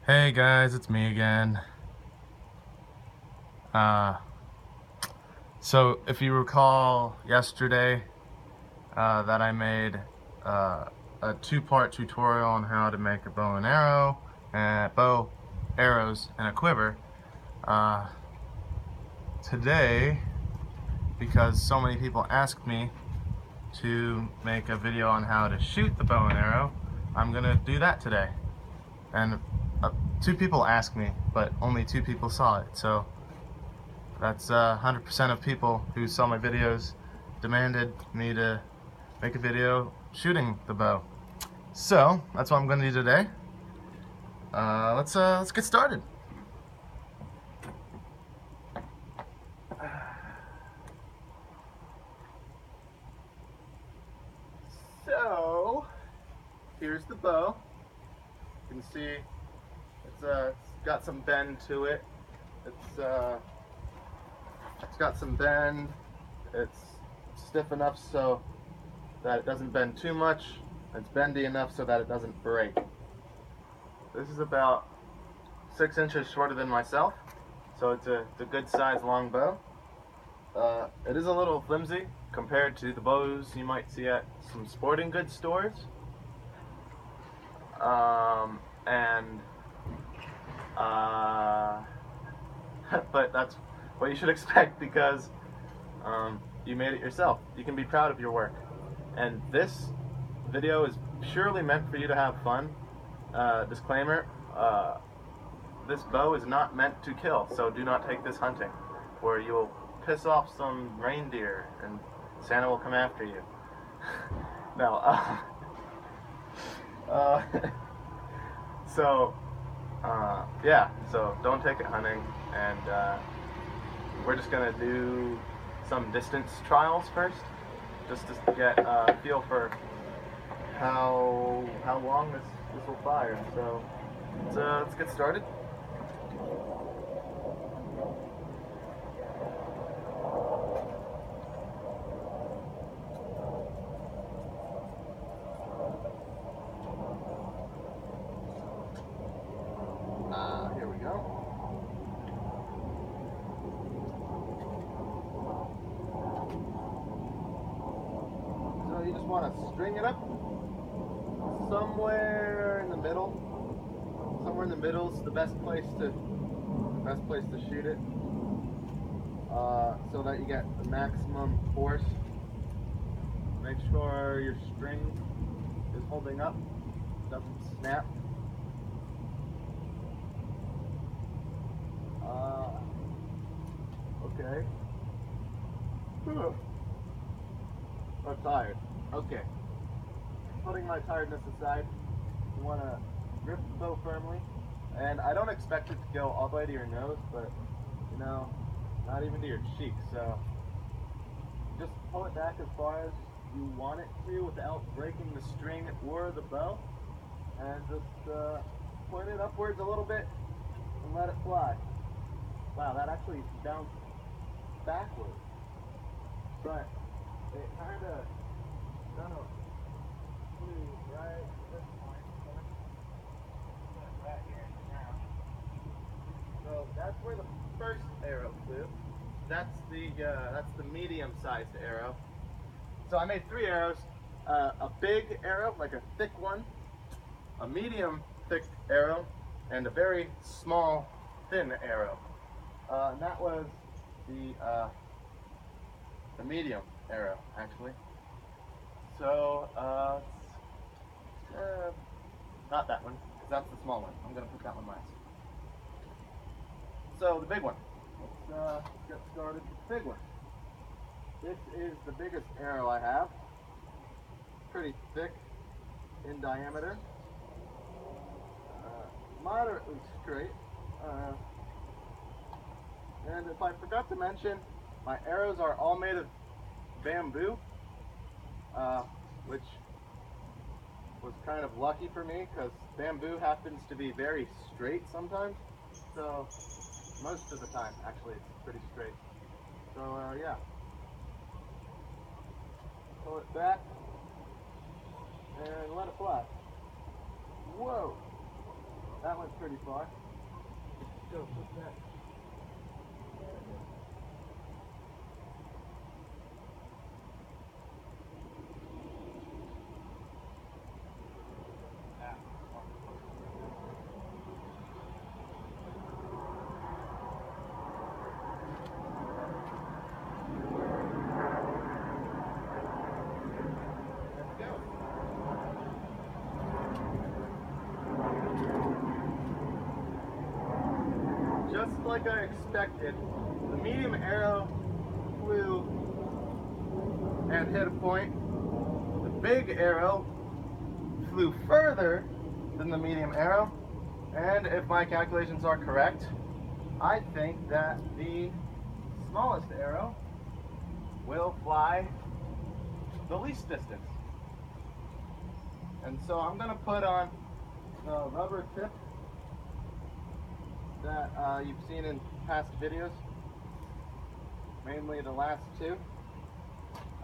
Hey guys, it's me again. Uh, so if you recall yesterday that I made uh, a two-part tutorial on how to make a bow and arrow, bow, arrows, and a quiver. Uh, Today, because so many people asked me to make a video on how to shoot the bow and arrow, I'm gonna do that today. And two people asked me, but only two people saw it, so that's 100% of people who saw my videos demanded me to make a video shooting the bow. So that's what I'm going to do today. Let's get started. So here's the bow. You can see it's got some bend to it. It's got some bend. It's stiff enough so that it doesn't bend too much. It's bendy enough so that it doesn't break. This is about 6 inches shorter than myself, so it's a good size long bow. It is a little flimsy compared to the bows you might see at some sporting goods stores. And but that's what you should expect because you made it yourself. You can be proud of your work. And this video is purely meant for you to have fun. Disclaimer, this bow is not meant to kill, so do not take this hunting, where you'll piss off some reindeer and Santa will come after you. No, uh, so, yeah, so don't take it hunting, and we're just gonna do some distance trials first, just to get a feel for how long this will fire. So let's get started. Here we go. So you just want to string it up somewhere in the middle. Somewhere in the middle is the best place to shoot it, so that you get the maximum force. Make sure your string is holding up, doesn't snap. Okay. I'm tired. Okay. Putting my tiredness aside, you want to grip the bow firmly, and I don't expect it to go all the way to your nose, but not even to your cheek. So just pull it back as far as you want it to without breaking the string or the bow, and just point it upwards a little bit and let it fly. Wow, that actually bounced backwards, but it kind of flew right at this point. Right here now. So that's where the first arrow flew. That's the medium-sized arrow. So I made 3 arrows: a big arrow, like a thick one, a medium thick arrow, and a very small thin arrow. And that was the medium arrow, actually. So not that one, because that's the small one. I'm gonna put that one last. So the big one. Let's get started with the big one. This is the biggest arrow I have. Pretty thick in diameter. Moderately straight. And if I forgot to mention, my arrows are all made of bamboo, which was kind of lucky for me because bamboo happens to be very straight sometimes. So most of the time, actually, it's pretty straight. So yeah, pull it back and let it fly. Whoa, that went pretty far. Go put that. Just like I expected, the medium arrow flew and hit a point. The big arrow flew further than the medium arrow, and if my calculations are correct, I think that the smallest arrow will fly the least distance. And so I'm going to put on the rubber tip that you've seen in past videos, mainly the last two,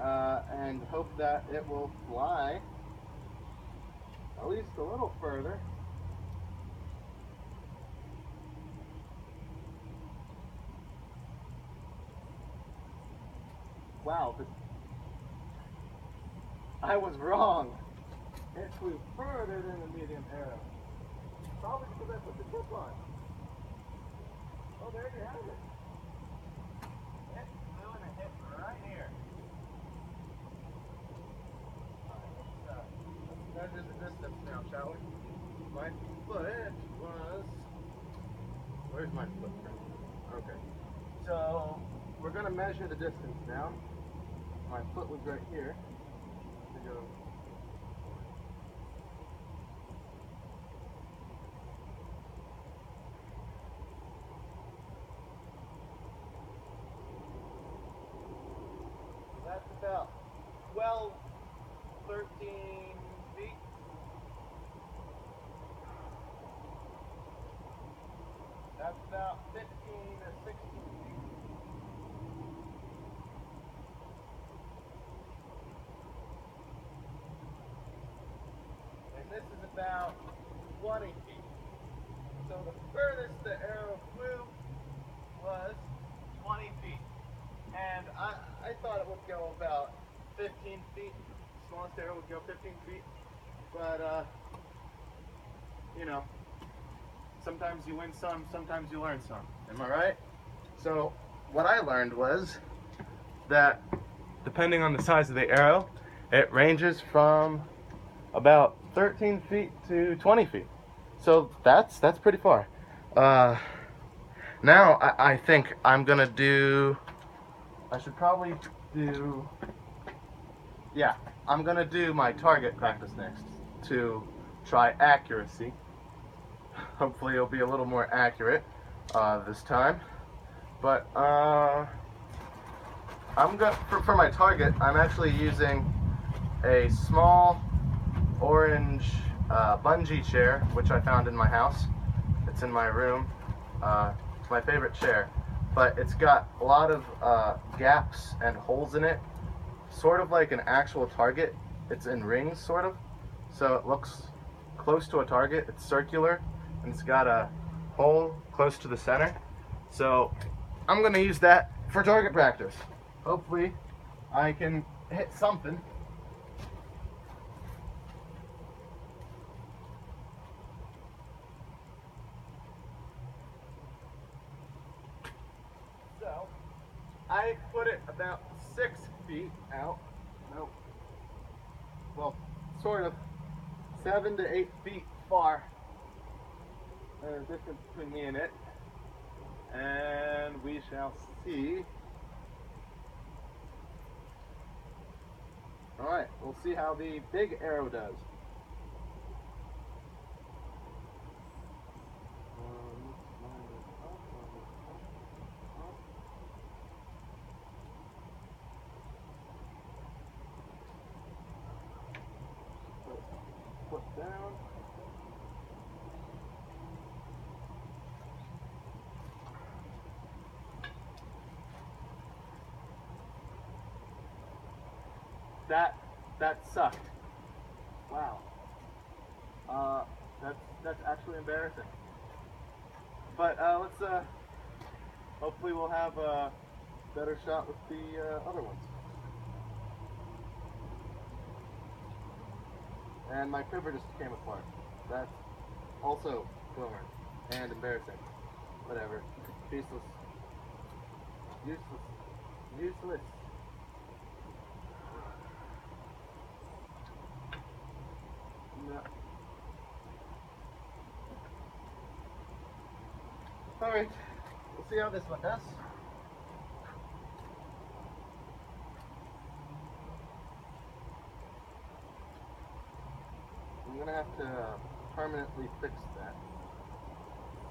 and hope that it will fly at least a little further. Wow, I was wrong. It flew further than the medium arrow. Probably because I put the tip on. Oh, there you have it. It flew and it hit right here. Alright, let's measure the distance now, shall we? My foot was... Where's my footprint? Okay. So, we're going to measure the distance now. My foot was right here. To go. That's about 12, 13 feet. That's about 15 to 16 feet. And this is about 20 feet. So the furthest the arrow flew was 20 feet. And I thought it would go about 15 feet. The smallest arrow would go 15 feet. But, you know, sometimes you win some, sometimes you learn some. Am I right? So what I learned was that depending on the size of the arrow, it ranges from about 13 feet to 20 feet. So that's pretty far. Now I think I'm gonna do... I should probably do, yeah, I'm going to do my target practice next to try accuracy. Hopefully it'll be a little more accurate this time. But I'm going for my target, I'm actually using a small orange bungee chair, which I found in my house. It's in my room. It's my favorite chair. But it's got a lot of gaps and holes in it, sort of like an actual target. It's in rings, sort of, so it looks close to a target. It's circular, and it's got a hole close to the center. So I'm going to use that for target practice. Hopefully I can hit something. So I put it about 6 feet out. Nope. Well, sort of 7 to 8 feet far. There's a difference between me and it. And we shall see. Alright, we'll see how the big arrow does. Put down. That sucked. Wow. That's That's actually embarrassing. But let's hopefully we'll have a better shot with the other ones. And my quiver just came apart. That's also boomer and embarrassing. Whatever. Useless. Useless. Useless. No. Alright. We'll see how this one does. I'm gonna have to permanently fix that.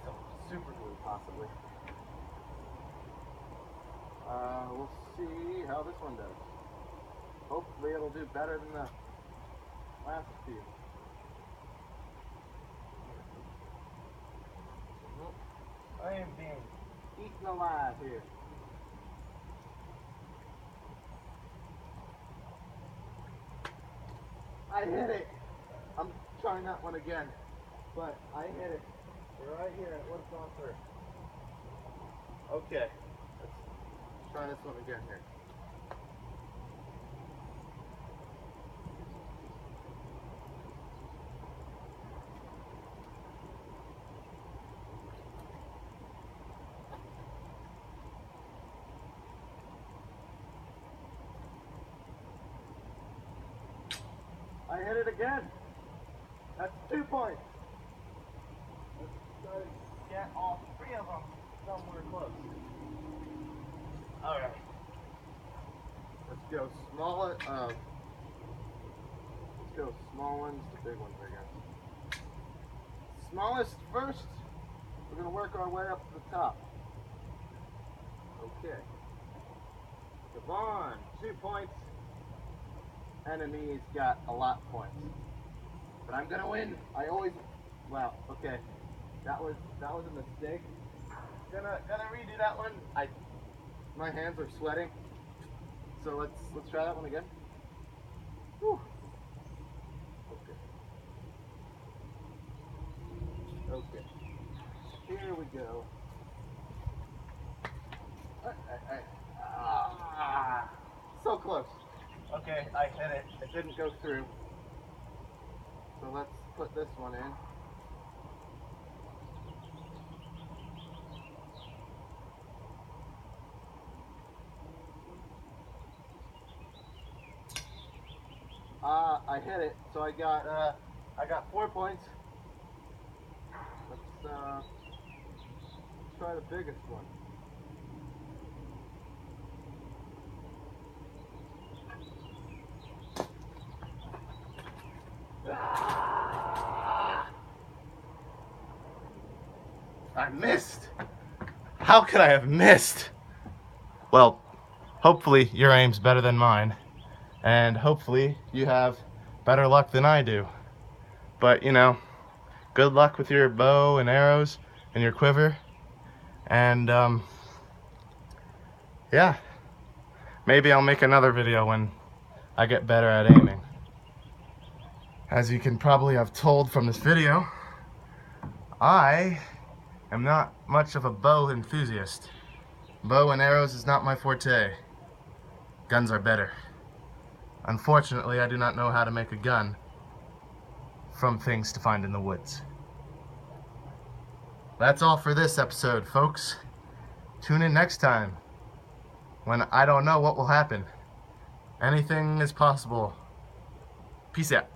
Some super glue, possibly. We'll see how this one does. Hopefully it'll do better than the last few. I am being eaten alive here. I hit it. I'm trying that one again, but I hit it right here. It would have gone through. Okay, let's try this one again here. I hit it again. That's 2 points. Let's try to get all 3 of them somewhere close. Alright. Let's go small, let's go small ones to big ones, I guess. Smallest first. We're going to work our way up to the top. Okay. Devon, 2 points. Enemy's got a lot of points. But I'm gonna win. I always wow, okay. That was a mistake. Gonna redo that one. My hands are sweating. So let's try that one again. Whew. Okay. Here we go. So close. Okay, I hit it. It didn't go through. So let's put this one in. I hit it. So I got 4 points. Let's try the biggest one. I missed. How could I have missed? Well, hopefully your aim's better than mine, and hopefully you have better luck than I do. But you know, good luck with your bow and arrows and your quiver, and yeah, maybe I'll make another video when I get better at aiming. As you can probably have told from this video, I am not much of a bow enthusiast. Bow and arrows is not my forte. Guns are better. Unfortunately, I do not know how to make a gun from things to find in the woods. That's all for this episode, folks. Tune in next time when I don't know what will happen. Anything is possible. Peace out.